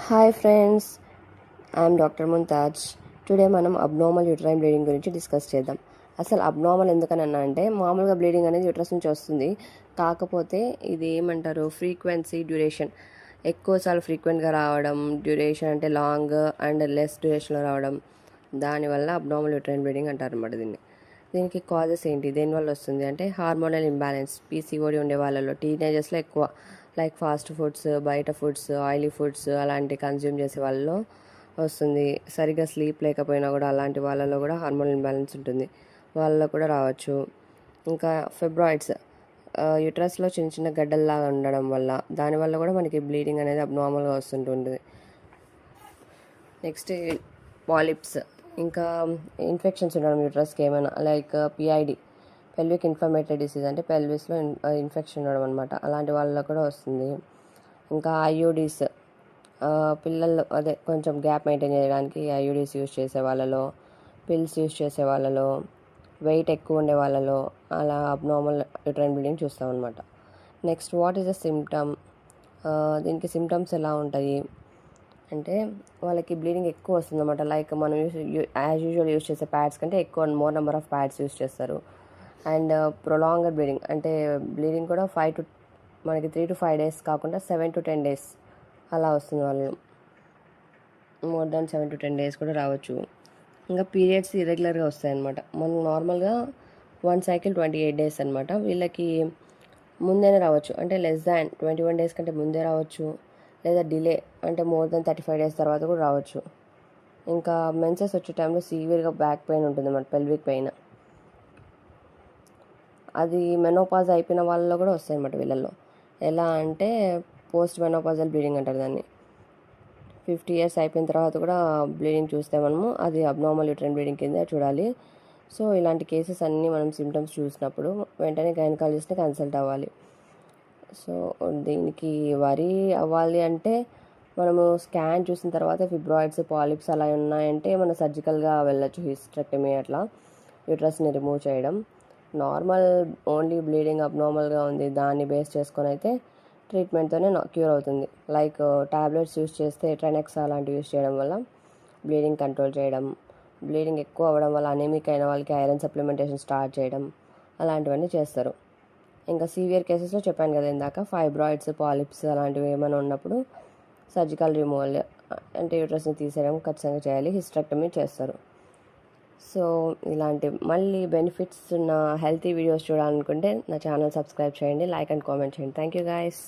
Hi friends, I'm doctor Mumtaz. Today మనం abnormal uterine bleeding గురించి discuss చేద్దాం. అసలు అబ్నార్మల్ ఎందుకని అన్నా అంటే మామూలుగా బ్లీడింగ్ అనేది యూట్రస్ నుంచి వస్తుంది. కాకపోతే ఇది ఏమంటారు, ఫ్రీక్వెన్సీ, డ్యూరేషన్ ఎక్కువసార్లు ఫ్రీక్వెంట్గా రావడం, డ్యూరేషన్ అంటే లాంగ్ అండ్ లెస్ డ్యూరేషన్లో రావడం, దానివల్ల అబ్నార్మల్ యూట్రైన్ బ్లీడింగ్ అంటారు అన్నమాట. దీనికి కాజెస్ ఏంటి, దేనివల్ల వస్తుంది అంటే హార్మోనల్ ఇంబ్యాలెన్స్, పీసీఓడి ఉండే వాళ్ళలో, టీనేజర్స్లో ఎక్కువ, లైక్ ఫాస్ట్ ఫుడ్స్, బయట ఫుడ్స్, ఆయిలీ ఫుడ్స్ అలాంటి కన్జ్యూమ్ చేసే వాళ్ళలో వస్తుంది. సరిగ్గా స్లీప్ లేకపోయినా కూడా అలాంటి వాళ్ళలో కూడా హార్మోన్ ఇంబ్యాలెన్స్ ఉంటుంది, వాళ్ళలో కూడా రావచ్చు. ఇంకా ఫిబ్రాయిడ్స్, యూట్రస్లో చిన్న చిన్న గడ్డల్లాగా ఉండడం వల్ల, దానివల్ల కూడా మనకి బ్లీడింగ్ అనేది అబ్నార్మల్గా వస్తుంటుంది. నెక్స్ట్ పాలిప్స్, ఇంకా ఇన్ఫెక్షన్స్ ఉండడం యూట్రస్కి ఏమైనా, like PID, pelvic inflammatory disease, అంటే పెల్విస్లో ఇన్ఫెక్షన్ ఉండడం అనమాట, అలాంటి వాళ్ళలో కూడా వస్తుంది. ఇంకా ఐయుడీస్, పిల్లలు అదే కొంచెం గ్యాప్ మెయింటైన్ చేయడానికి ఐయుడీస్ యూజ్ చేసే వాళ్ళలో, పిల్స్ యూజ్ చేసే వాళ్ళలో, వెయిట్ ఎక్కువ ఉండే వాళ్ళలో అలా అబ్నార్మల్ యూట్రైన్ బ్లీడింగ్ చూస్తాం అనమాట. Next, what is the symptom, దీనికి సిమ్టమ్స్ ఎలా ఉంటాయి అంటే వాళ్ళకి బ్లీడింగ్ ఎక్కువ వస్తుంది అనమాట. లైక్ మనం యాజ్ యూజువల్ యూజ్ చేసే ప్యాడ్స్ కంటే ఎక్కువ more number of pads use చేస్తారు. అండ్ ప్రొలాంగర్ బ్లీడింగ్, అంటే బ్లీడింగ్ కూడా మనకి 3 to 5 days కాకుండా 7 to 10 days అలా వస్తుంది. వాళ్ళు మోర్ దాన్ 7 to 10 days కూడా రావచ్చు. ఇంకా పీరియడ్స్ ఇరెగ్యులర్గా వస్తాయన్నమాట. మనం నార్మల్గా 1 cycle 28 days అనమాట. వీళ్ళకి ముందేనే రావచ్చు, అంటే లెస్ దాన్ 21 days కంటే ముందే రావచ్చు, లేదా డిలే అంటే మోర్ దాన్ 35 days తర్వాత కూడా రావచ్చు. ఇంకా మెన్సెస్ వచ్చే టైంలో సీవియర్గా బ్యాక్ పెయిన్ ఉంటుంది అన్నమాట, పెల్విక్ పెయిన్. అది మెనోపాజ్ అయిపోయిన వాళ్ళలో కూడా వస్తాయి అన్నమాట వీళ్ళల్లో. ఎలా అంటే పోస్ట్ మెనోపాజల్ బ్లీడింగ్ అంటారు దాన్ని. 50 years అయిపోయిన తర్వాత కూడా బ్లీడింగ్ చూస్తే మనము అది అబ్నార్మల్ యూట్రైన్ బ్లీడింగ్ కింద చూడాలి. సో ఇలాంటి కేసెస్ అన్నీ మనం సిమ్టమ్స్ చూసినప్పుడు వెంటనే గైనకాలజిస్ట్ని కన్సల్ట్ అవ్వాలి. సో దీనికి వరి అవ్వాలి అంటే మనము స్కాన్ చూసిన తర్వాత ఫిబ్రాయిడ్స్, పాలిప్స్ అలా ఉన్నాయంటే మనం సర్జికల్గా వెళ్ళొచ్చు, హిస్టెక్టమీ అట్లా యూట్రస్ని రిమూవ్ చేయడం. నార్మల్ ఓన్లీ బ్లీడింగ్ అబ్నార్మల్గా ఉంది, దాన్ని బేస్ చేసుకొని అయితే ట్రీట్మెంట్తోనే క్యూర్ అవుతుంది. లైక్ టాబ్లెట్స్ యూస్ చేస్తే ట్రైనెక్స్ అలాంటివి యూస్ చేయడం వల్ల బ్లీడింగ్ కంట్రోల్ చేయడం, బ్లీడింగ్ ఎక్కువ అవ్వడం వల్ల అనేమిక్ అయిన వాళ్ళకి ఐరన్ సప్లిమెంటేషన్ స్టార్ట్ చేయడం, అలాంటివన్నీ చేస్తారు. ఇంకా సీవియర్ కేసెస్లో చెప్పాను కదా ఇందాక, ఫైబ్రాయిడ్స్, పాలిప్స్ అలాంటివి ఏమైనా ఉన్నప్పుడు సర్జికల్ రిమూవల్, అంటే యూట్రస్ని తీసేయడం ఖచ్చితంగా చేయాలి, హిస్టెక్టమీ చేస్తారు. సో ఇలాంటి మళ్ళీ బెనిఫిట్స్ ఉన్న హెల్తీ వీడియోస్ చూడాలనుకుంటే నా ఛానల్ సబ్స్క్రైబ్ చేయండి, లైక్ అండ్ కామెంట్ చేయండి. Thank you guys.